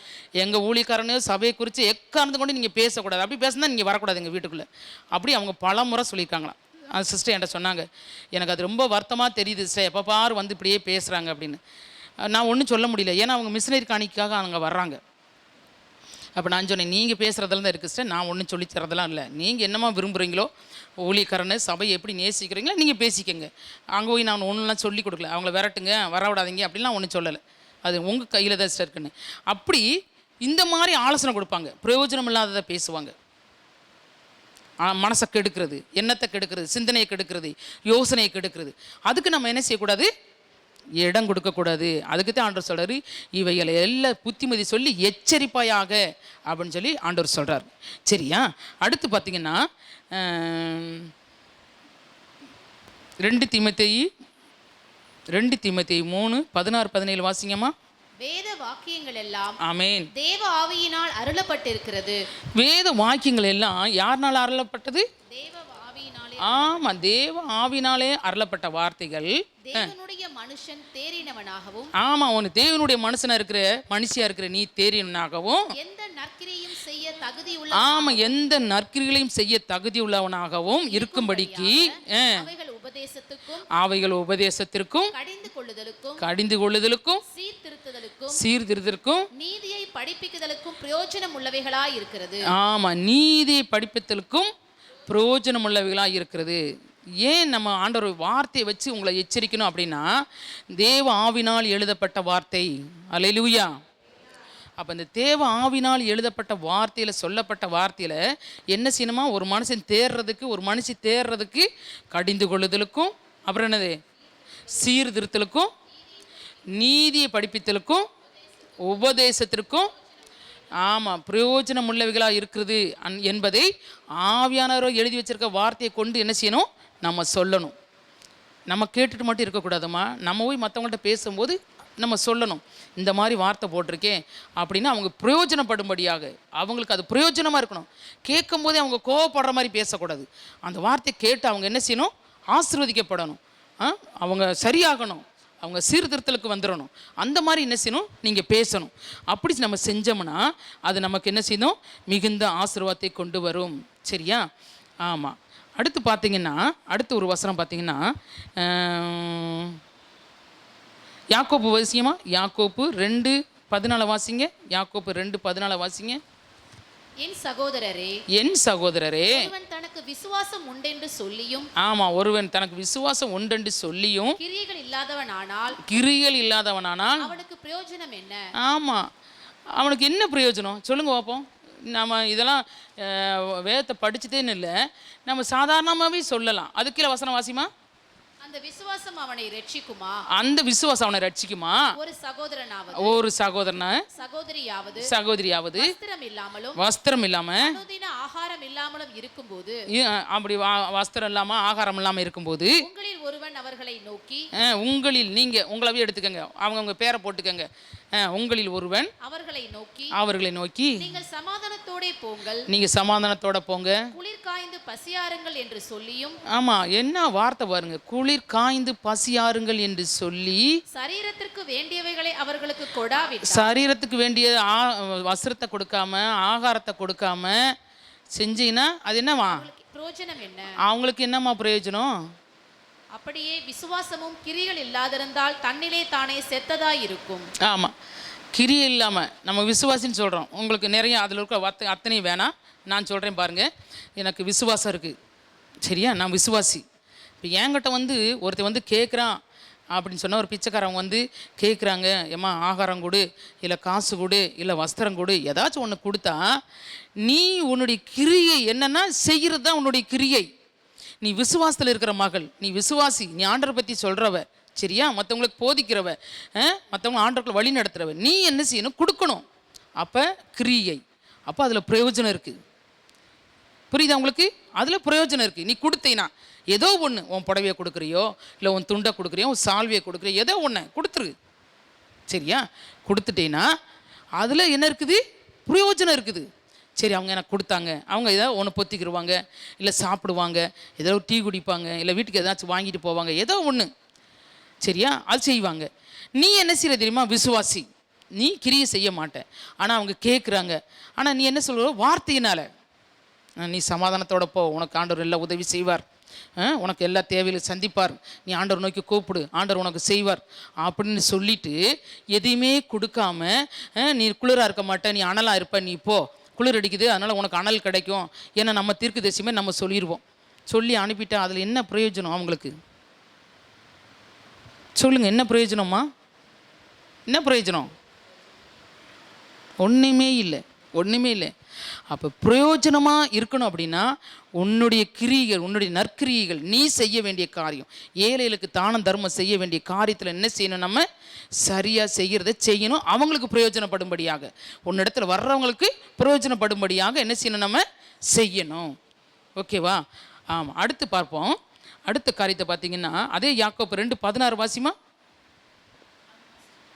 எங்கள் ஊழியக்காரனையோ சபையை குறித்து எக்காரணத்தை கொண்டு நீங்கள் பேசக்கூடாது, அப்படி பேசினா நீங்கள் வரக்கூடாது எங்கள் வீட்டுக்குள்ளே. அப்படி அவங்க பல முறை சொல்லியிருக்காங்களாம். அந்த சிஸ்டர் என்கிட்ட சொன்னாங்க, எனக்கு அது ரொம்ப வருத்தமாக தெரியுது சிஸ்டர், எப்போ பாரு வந்து இப்படியே பேசுகிறாங்க அப்படின்னு. நான் ஒன்றும் சொல்ல முடியல, ஏன்னா அவங்க மிஷினரி காணிக்காக அங்கே வர்றாங்க. அப்போ நான் சொன்னேன், நீங்கள் பேசுகிறதுல தான் இருக்குது சிஸ்டர், நான் ஒன்றும் சொல்லி தரதெல்லாம் இல்லை, நீங்கள் என்னமா விரும்புகிறீங்களோ ஊழியக்காரனை சபையை எப்படி நேசிக்கிறீங்களோ நீங்கள் பேசிக்கங்க. அங்கே போய் நான் ஒன்றுலாம் சொல்லி கொடுக்கல, அவங்கள விரட்டுங்க வரவிடாதீங்க அப்படின்லாம் ஒன்றும் சொல்லலை, அது உங்கள் கையில் தான் சிஸ்டர் இருக்குன்னு. அப்படி இந்த மாதிரி ஆலோசனை கொடுப்பாங்க, பிரயோஜனம் இல்லாததை பேசுவாங்க, மனசை கெடுக்கிறது, எண்ணத்தை கெடுக்கிறது, சிந்தனையை கெடுக்கிறது, யோசனையை கெடுக்கிறது. அதுக்கு நம்ம என்ன செய்யக்கூடாது, இடம் கொடுக்கக்கூடாது. அதுக்கு தான் ஆண்டவர் சொல்கிறார், இவைகளை எல்லாம் புத்திமதி சொல்லி எச்சரிப்பாயாக அப்படின்னு சொல்லி ஆண்டவர் சொல்கிறார். சரியா? அடுத்து பார்த்திங்கன்னா 2 தீமோத்தேயு 3:16-17 வாசிங்கம்மா. வேத வாக்கியங்கள் எல்லாம் ஆமென் தேவ ஆவியினால் அருளப்பட்டிருக்கிறது. வேத வாக்கியங்கள் எல்லாம் யார்னால் அருளப்பட்டது? தேவ ஆவியினாலே. ஆமா, தேவ ஆவினாலே அருளப்பட்ட வார்த்தைகள். தேவனுடைய மனுஷன் தேறினவனாகவும், ஆமா, உன் தேவனுடைய மனுஷனா இருக்கிற மனுஷியா இருக்கிற நீ தேறினவனாகவும், எந்த நற்கிரியையும் செய்ய தகுதியுள்ள, ஆமா, எந்த நற்கிரிகளையும் செய்ய தகுதியுள்ளவனாகவும் இருக்கும்படிக்கு அவைகள் உபதேசத்திற்கும் கடிந்து கொள்ளுதலுக்கும் சீர்திருத்தலுக்கும் நீதியை படிப்பிக்குதலுக்கும் பிரயோஜனம் உள்ளவைகளாய் இருக்கிறது. ஆமா, நீதியை படிப்பித்தலுக்கும் பிரயோஜனம் உள்ளவைகளாய் இருக்கிறது. ஏன் நம்ம ஆண்டவர் வார்த்தையை வச்சு உங்களை எச்சரிக்கணும் அப்படின்னா, தேவ ஆவினால் எழுதப்பட்ட வார்த்தை. அல்லேலூயா. அப்போ இந்த தேவ ஆவினால் எழுதப்பட்ட வார்த்தையில், சொல்லப்பட்ட வார்த்தையில் என்ன செய்யணுமா, ஒரு மனுஷன் தேர்றதுக்கு கடிந்து கொள்ளுதலுக்கும், அப்புறம் என்னது, சீர்திருத்தலுக்கும், நீதியை படிப்பித்தலுக்கும், உபதேசத்திற்கும், ஆமாம், பிரயோஜனம் உள்ளவைகளாக இருக்குது என்பதை ஆவியானவரோ எழுதி வச்சிருக்க வார்த்தையை கொண்டு என்ன செய்யணும், நம்ம சொல்லணும். நம்ம கேட்டுட்டு மட்டும் இருக்கக்கூடாதுமா, நம்ம போய் மற்றவங்கள்ட்ட பேசும்போது நம்ம சொல்லணும், இந்த மாதிரி வார்த்தை போட்டிருக்கேன் அப்படின்னு அவங்க பிரயோஜனப்படும்படியாக, அவங்களுக்கு அது பிரயோஜனமாக இருக்கணும். கேட்கும் போதே அவங்க கோவப்படுற மாதிரி பேசக்கூடாது. அந்த வார்த்தையை கேட்டு அவங்க என்ன செய்யணும், ஆசீர்வதிக்கப்படணும், அவங்க சரியாகணும், அவங்க சீர்திருத்தலுக்கு வந்துடணும். அந்த மாதிரி என்ன செய்யணும், நீங்கள் பேசணும். அப்படி நம்ம செஞ்சோம்னா அது நமக்கு என்ன செய்யணும், மிகுந்த ஆசீர்வாதத்தை கொண்டு வரும். சரியா? ஆமாம். அடுத்து பார்த்தீங்கன்னா, அடுத்து ஒரு வசனம் பார்த்தீங்கன்னா, யாக்கோப்பு வாசியமா, யாக்கோப்பு 2:14 வாசிங்க. யாக்கோப்பு 2:14 வாசிங்க. என் சகோதரரே, ஒருவன் தனக்கு விசுவாசம் உண்டென்று சொல்லியும், ஆமா, ஒருவன் தனக்கு விசுவாசம் உண்டென்று சொல்லியும் கிரியைகள் இல்லாதவனானால் அவனுக்கு பிரயோஜனம் என்ன? ஆமா, அவனுக்கு என்ன பிரயோஜனம் சொல்லுங்க பார்ப்போம். நம்ம இதெல்லாம் வேதத்தை படிச்சுட்டேன்னு இல்லை, நம்ம சாதாரணமாகவே சொல்லலாம். அதுக்கு கீழே வசனம் வாசிமா. அந்த விசுவாசம் அவனை ரட்சிக்குமா? அந்த விசுவாசம் அவனை ரட்சிக்குமா? ஒரு சகோதரனா சகோதரியாவது வஸ்திரம் இல்லாம ஆகாரம் இல்லாமலும் இருக்கும்போது, அப்படி வஸ்திரம் இல்லாம ஆகாரம் இல்லாம இருக்கும்போது, உங்களில் ஒருவன் அவர்களை நோக்கி, உங்களில், நீங்க உங்களவே எடுத்துக்கங்க, அவங்க பேரை போட்டுக்கங்க, உங்களில் ஒருவன் அவர்களை நோக்கி நீங்கள் சமாதானத்தோட போங்க, குளிர் காய்ந்து பசியாருங்கள் என்று சொல்லியும், ஆமா, என்ன வார்த்தை பாருங்க, குளிர் காய்ந்து பசியாருங்கள் என்று சொல்லி, சரீரத்திற்கு வேண்டியவைகளை அவர்களுக்கு கொடாவிட்டால், சரீரத்துக்கு வேண்டிய வஸ்திரத்தை கொடுக்காம, ஆகாரத்தை கொடுக்காம செஞ்சீங்கன்னா அது என்னவா பிரயோஜனம் என்ன? அவங்களுக்கு என்னமா பிரயோஜனம்? அப்படியே விசுவாசமும் கிரிகள் இல்லாதிருந்தால் தன்னிலே தானே செத்ததாய் இருக்கும். ஆமாம், கிரி இல்லாமல் நம்ம விசுவாசின்னு சொல்கிறோம். உங்களுக்கு நிறைய அதில் இருக்க அத்தனையும் வேணாம், நான் சொல்கிறேன் பாருங்கள். எனக்கு விசுவாசம் இருக்குது, சரியா, நான் விசுவாசி. இப்போ என்கிட்ட ஒருத்தர் கேட்குறான், அப்படின்னு சொன்னால் ஒரு பிச்சைக்காரங்க வந்து கேட்குறாங்க, ஏம்மா ஆகாரம் கொடு, இல்லை காசு கொடு, இல்லை வஸ்திரம் கொடு, ஏதாச்சும் ஒன்று கொடுத்தா நீ உன்னுடைய கிரியை என்னன்னா செய்கிறது தான் உன்னுடைய கிரியை. நீ விசுவாசத்தில் இருக்கிற மகள், நீ விசுவாசி, நீ ஆண்டரை பற்றி சொல்கிறவ, சரியா, மற்றவங்களுக்கு போதிக்கிறவ, மற்றவங்க ஆண்டருக்குள்ள வழி நடத்துகிறவ, நீ என்ன செய்யணும்? கொடுக்கணும். அப்போ கிரியை, அப்போ அதில் பிரயோஜனம் இருக்குது. புரியுதா உங்களுக்கு? அதில் பிரயோஜனம் இருக்குது. நீ கொடுத்தீனா ஏதோ ஒன்று, உன் புடவையை கொடுக்குறியோ, இல்லை உன் துண்டை கொடுக்குறியோ, உன் சால்வையை கொடுக்குறியோ, ஏதோ ஒன்று கொடுத்துரு, சரியா? கொடுத்துட்டேன்னா அதில் என்ன இருக்குது? பிரயோஜனம் இருக்குது. சரி, அவங்க எனக்கு கொடுத்தாங்க, அவங்க ஏதாவது ஒன்று பொத்திக்கிடுவாங்க, இல்லை சாப்பிடுவாங்க, ஏதோ டீ குடிப்பாங்க, இல்லை வீட்டுக்கு ஏதாச்சும் வாங்கிட்டு போவாங்க, ஏதோ ஒன்று, சரியா, அது செய்வாங்க. நீ என்ன செய்கிற தெரியுமா? விசுவாசி, நீ கிரியை செய்ய மாட்டேன். ஆனால் அவங்க கேட்குறாங்க, ஆனால் நீ என்ன சொல்கிற? வார்த்தையினால் நீ சமாதானத்தோட போ, உனக்கு ஆண்டவர் எல்லாம் உதவி செய்வார், உனக்கு எல்லா தேவையிலும் சந்திப்பார், நீ ஆண்டவர் நோக்கி கூப்பிடு, ஆண்டவர் உனக்கு செய்வார் அப்படின்னு சொல்லிட்டு எதையுமே கொடுக்காம, நீ குளிராக இருக்க மாட்ட, நீ அனலாக இருப்ப, நீ போ, குளிர் அடிக்குது அதனால் உனக்கு அனல் கிடைக்கும், ஏன்னா நம்ம தீர்க்கதரிசியுமே நம்ம சொல்லிடுவோம். சொல்லி அனுப்பிட்டா அதில் என்ன பிரயோஜனம் அவங்களுக்கு? சொல்லுங்கள், என்ன பிரயோஜனம்மா? என்ன பிரயோஜனம்? ஒன்றுமே இல்லை, ஒன்றுமே இல்லை. அப்போ பிரயோஜனமாக இருக்கணும் அப்படின்னா உன்னுடைய கிரியைகள், உன்னுடைய நற்கிரியைகள், நீ செய்ய வேண்டிய காரியம், ஏழைகளுக்கு தானம் தர்மம் செய்ய வேண்டிய காரியத்தில் என்ன செய்யணும்? நம்ம சரியாக செய்கிறத செய்யணும், அவங்களுக்கு பிரயோஜனப்படும்படியாக, உன்னிடத்தில் வர்றவங்களுக்கு பிரயோஜனப்படும்படியாக என்ன செய்யணும்? நம்ம செய்யணும். ஓகேவா? ஆமாம். அடுத்து பார்ப்போம். அடுத்த காரியத்தை பார்த்தீங்கன்னா அதே யாக்கோப்பு 2:16 வாசிமா.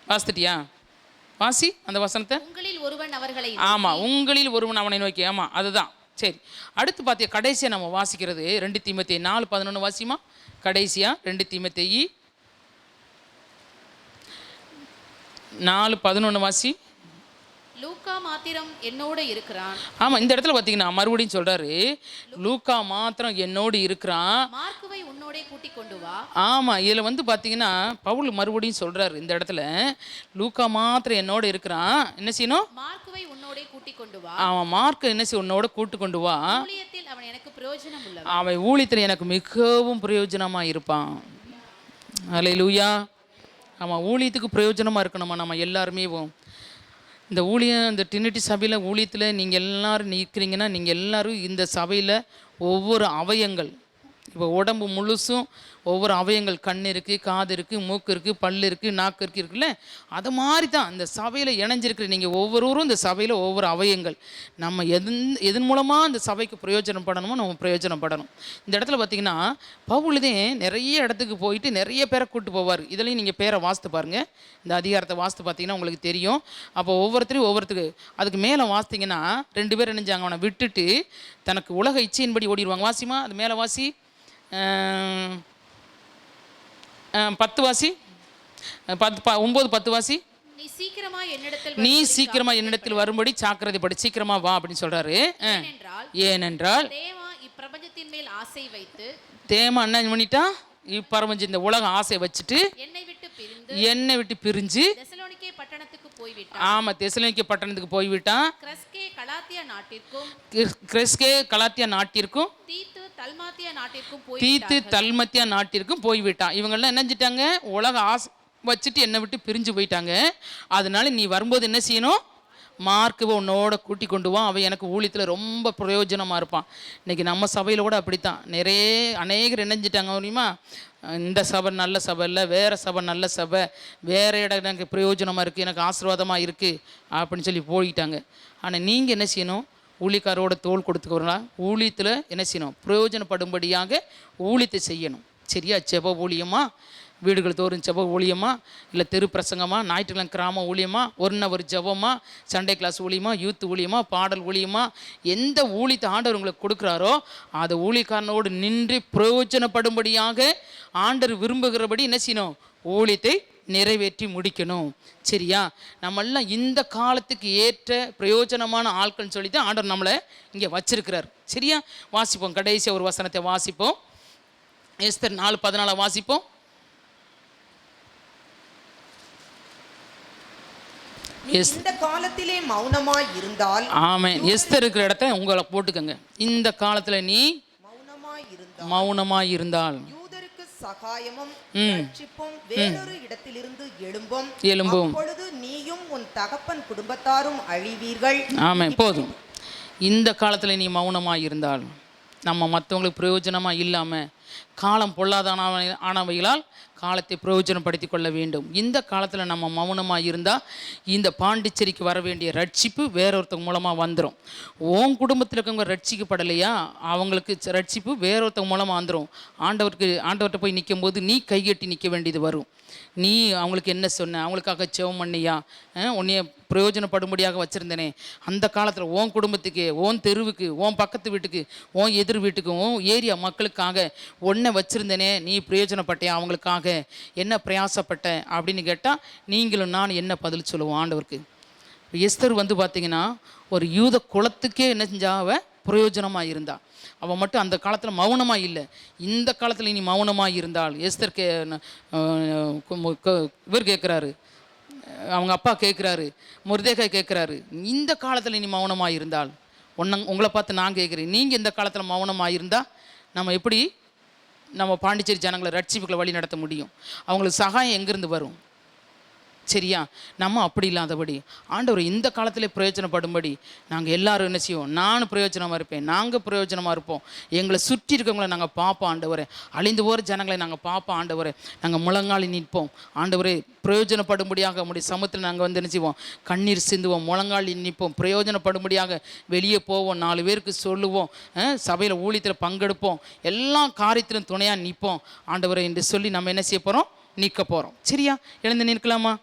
வாசிட்டியா? வாசி அந்த வசனத்தை. உங்களில் ஒருவன் அவர்களை, ஆமாம், உங்களில் ஒருவன் அவனை நோக்கி. ஆமாம், அதுதான். சரி, அடுத்து பார்த்தியா கடைசியாக நம்ம வாசிக்கிறது 2 தீமோத்தேயு 4:11 வாசிமா. கடைசியாக 2 தீமோத்தேயு 4:11 வாசி. லூக்கா மாத்திரம் என்னோடு இருக்கிறான். ஆமாம், இந்த இடத்துல பார்த்தீங்கன்னா மறுபடியும் சொல்கிறாரு, லூக்கா மாத்திரம் என்னோடு இருக்கிறான், மார்க்குவை உன்னோடே கூட்டிக் கொண்டு வா. ஆமாம், இதில் வந்து பார்த்தீங்கன்னா பவுல் மறுபடியும் சொல்கிறாரு இந்த இடத்துல, லூக்கா மாத்திரம் என்னோடு இருக்கிறான், என்ன செய்யணும்? மார்க்குவை உன்னோடே கூட்டிக் கொண்டு வா. அவன் மார்க்கை என்ன செய்ய உன்னோட கூட்டு கொண்டு வா, ஊழியத்தில் அவன் எனக்கு பிரயோஜனம் உள்ளவன், அவன் ஊழியத்தில் எனக்கு மிகவும் பிரயோஜனமாக இருப்பான். அல்லேலூயா. ஆமாம், ஊழியத்துக்கு பிரயோஜனமாக இருக்கணுமா நம்ம எல்லாருமே. இந்த ஊழியம், இந்த ட்ரினிட்டி சபையில் ஊழியத்தில் நீங்கள் எல்லோரும் நிற்கிறீங்கன்னா, நீங்கள் எல்லோரும் இந்த சபையில் ஒவ்வொரு அவயங்கள், இப்போ உடம்பு முழுசும் ஒவ்வொரு அவயங்கள், கண் இருக்குது, காது இருக்குது, மூக்கு இருக்குது, பல் இருக்குது, நாக்கு இருக்குல்ல, அது மாதிரி தான் இந்த சபையில் இணைஞ்சிருக்கிற நீங்கள் ஒவ்வொருவரும் இந்த சபையில் ஒவ்வொரு அவயங்கள். நம்ம எதன் மூலமாக இந்த சபைக்கு பிரயோஜனப்படணுமோ நம்ம பிரயோஜனப்படணும். இந்த இடத்துல பார்த்திங்கன்னா பவுலுதே நிறைய இடத்துக்கு போயிட்டு நிறைய பேரை கூப்பிட்டு போவார். இதுலேயும் நீங்கள் பேரை வாசித்து பாருங்கள், இந்த அதிகாரத்தை வாசித்து பார்த்தீங்கன்னா உங்களுக்கு தெரியும். அப்போ ஒவ்வொருத்தரும் ஒவ்வொருத்தருக்கு அதுக்கு மேலே வாசித்திங்கன்னா 2 பேர் நினைஞ்சாங்க, அவனை விட்டுட்டு தனக்கு உலக இச்சையின்படி ஓடிடுவாங்க. வாசிமா, அது மேலே வாசி. 10 வாசி. 9-10 வாசி. நீ சீக்கிரமா என்னிடத்தில் வரும்படி ஜாக்கிரதைப்படு, சீக்கிரமா வா அப்படின்னு சொல்றாரு. ஏனென்றால் தேவா இப்பிரபஞ்சத்தின் மேல் ஆசை வைத்து, தேமா என்ன பண்ணிட்டா? இப்பிரபஞ்ச இந்த உலக ஆசை வச்சுட்டு என்னை விட்டு பிரிஞ்சு தெசலோனிக்கே பட்டணத்துக்கு போய்விட்டான். ஆமா, தெசலோனிக்கே பட்டணத்துக்கு போய்விட்டான். கிரெஸ்கே கலாத்தியா நாட்டிற்கும் தீத்து தல்மத்தியா நாட்டிற்கும் போய்விட்டான். இவங்கெல்லாம் என்ன செஞ்சிட்டாங்க? உலக ஆசை வச்சுட்டு என்னை விட்டு பிரிஞ்சு போயிட்டாங்க. அதனால நீ வரும்போது என்ன செய்யணும்? மார்க்குவை உன்னோட கூட்டி கொண்டு வா, அவன் எனக்கு ஊழியத்தில் ரொம்ப பிரயோஜனமாக இருப்பான். இன்றைக்கி நம்ம சபையில் கூட அப்படித்தான் அநேகர் இணைஞ்சிட்டாங்க தெரியுமா? இந்த சபை நல்ல சபை இல்லை, வேறு சபை நல்ல சபை, வேறு இடம் எனக்கு பிரயோஜனமாக இருக்குது, எனக்கு ஆசீர்வாதமாக இருக்குது அப்படின்னு சொல்லி போயிட்டாங்க. ஆனால் நீங்கள் என்ன செய்யணும்? ஊழியக்காரோட தோள் கொடுத்துக்கிறா, ஊழியத்தில் என்ன செய்யணும்? பிரயோஜனப்படும்படியாக ஊழியத்தை செய்யணும். சரியா? ஜெப ஊழியமா, வீடுகள் தோறும் ஜெப ஊழியமா, இல்லை தெரு பிரசங்கமா, ஞாயிற்றுக்கிழமை கிராம ஊழியமா, 1 hour ஜெபமா, சண்டே கிளாஸ் ஊழியமா, யூத் ஊழியமா, பாடல் ஊழியமா, எந்த ஊழியத்தை ஆண்டவர் உங்களுக்கு கொடுக்குறாரோ அதை ஊழியக்காரனோடு நின்று பிரயோஜனப்படும்படியாக ஆண்டவர் விரும்புகிறபடி என்ன செய்யணும்? ஊழியத்தை நிறைவேற்றி முடிக்கணும். சரியா? நம்மெல்லாம் இந்த காலத்துக்கு ஏற்ற பிரயோஜனமான ஆட்கள்னு சொல்லி தான் ஆண்டவர் நம்மளை இங்கே வச்சிருக்கிறார். சரியா? வாசிப்போம், கடைசியாக ஒரு வசனத்தை வாசிப்போம். எஸ்தர் 4:14 வாசிப்போம். இந்த காலத்திலே மௌனமாய் இருந்தால், ஆமென். எஸ்தர் இருக்கிற இடத்த உங்களை போட்டுக்கங்க. இந்த காலத்தில் நீ மௌனமாய் இருந்தால் சகாயமும் ரட்சிப்பும் வேறொரு இடத்திலிருந்து எழும்பும். அப்பொழுது நீயும் உன் தகப்பன் குடும்பத்தாரும் அழிவீர்கள். ஆமென். போதும். இந்த காலத்தில் நீ மௌனமாக இருந்தால், நம்ம மற்றவங்களுக்கு பிரயோஜனமாக இல்லாமல் காலம் பொல்லாதான ஆனவைகளால் காலத்தை பிரயோஜனப்படுத்தி கொள்ள வேண்டும். இந்த காலத்தில் நம்ம மௌனமாக இருந்தால் இந்த பாண்டிச்சேரிக்கு வர வேண்டிய ரட்சிப்பு வேறொருத்தவங்க மூலமாக வந்துடும். உன் குடும்பத்தில் இருக்கவங்க ரட்சிக்கப்படலையா, அவங்களுக்கு ரட்சிப்பு வேறொருத்தவங்க மூலமாக வந்துடும். ஆண்டவர்கிட்ட போய் நிற்கும் போது நீ கைகட்டி நிற்க வேண்டியது வரும். நீ அவங்களுக்கு என்ன சொன்ன, அவங்களுக்காக செவம் பண்ணியா, உன்னைய பிரயோஜனப்படும்படியாக வச்சுருந்தேனே, அந்த காலத்தில் உன் குடும்பத்துக்கு, உன் தெருவுக்கு, உன் பக்கத்து வீட்டுக்கு, உன் எதிர் வீட்டுக்கு, உன் ஏரியா மக்களுக்காக ஒன்றை வச்சுருந்தேனே, நீ பிரயோஜனப்பட்டேன், அவங்களுக்காக என்ன பிரயாசப்பட்ட அப்படின்னு கேட்டால் நீங்களும் நான் என்ன பதில் சொல்லுவோம் ஆண்டவருக்கு? எஸ்தர் பார்த்திங்கன்னா ஒரு யூத குலத்துக்கே என்ன செஞ்சா, அவ பிரயோஜனமாக இருந்தா. அவன் மட்டும் அந்த காலத்தில் மௌனமாக இல்லை. இந்த காலத்தில் நீ மௌனமாக இருந்தால், எஸ்தர் இவர் கேட்குறாரு, அவங்க அப்பா கேட்குறாரு, மொர்தெகாய் கேட்குறாரு, இந்த காலத்தில் நீ மௌனமாக இருந்தால், உங்களை பார்த்து நான் கேட்குறேன், நீங்கள் இந்த காலத்தில் மௌனமாக இருந்தால் நம்ம எப்படி நம்ம பாண்டிச்சேரி ஜனங்களை ரட்சிப்புகளை வழி நடத்த முடியும்? அவங்களுக்கு சகாயம் எங்கேருந்து வரும்? சரியா? நம்ம அப்படி இல்லாதபடி ஆண்டவர் இந்த காலத்திலே பிரயோஜனப்படும்படி நாங்கள் எல்லாரும் என்ன செய்வோம்? நான் பிரயோஜனமாக இருப்பேன், நாங்கள் பிரயோஜனமாக இருப்போம், எங்களை சுற்றி இருக்கவங்களை நாங்கள் பார்ப்போம் ஆண்டவரே, அழிந்து போகிற ஜனங்களை நாங்கள் பார்ப்போம் ஆண்டவரே, நாங்கள் முழங்காலி நிற்போம் ஆண்டவரே, பிரயோஜனப்படும்படியாக நம்முடைய சமூகத்தில் நாங்கள் என்ன செய்வோம்? கண்ணீர் சிந்துவோம், முழங்காலி நிற்போம், பிரயோஜனப்படும்படியாக வெளியே போவோம், 4 பேருக்கு சொல்லுவோம், சபையில் ஊழியத்தில் பங்கெடுப்போம், எல்லா காரியத்திலும் துணையாக நிற்போம் ஆண்டவரே என்று சொல்லி நம்ம என்ன செய்ய போகிறோம்? நிற்க போகிறோம். சரியா? எழுந்து நிற்கலாமா?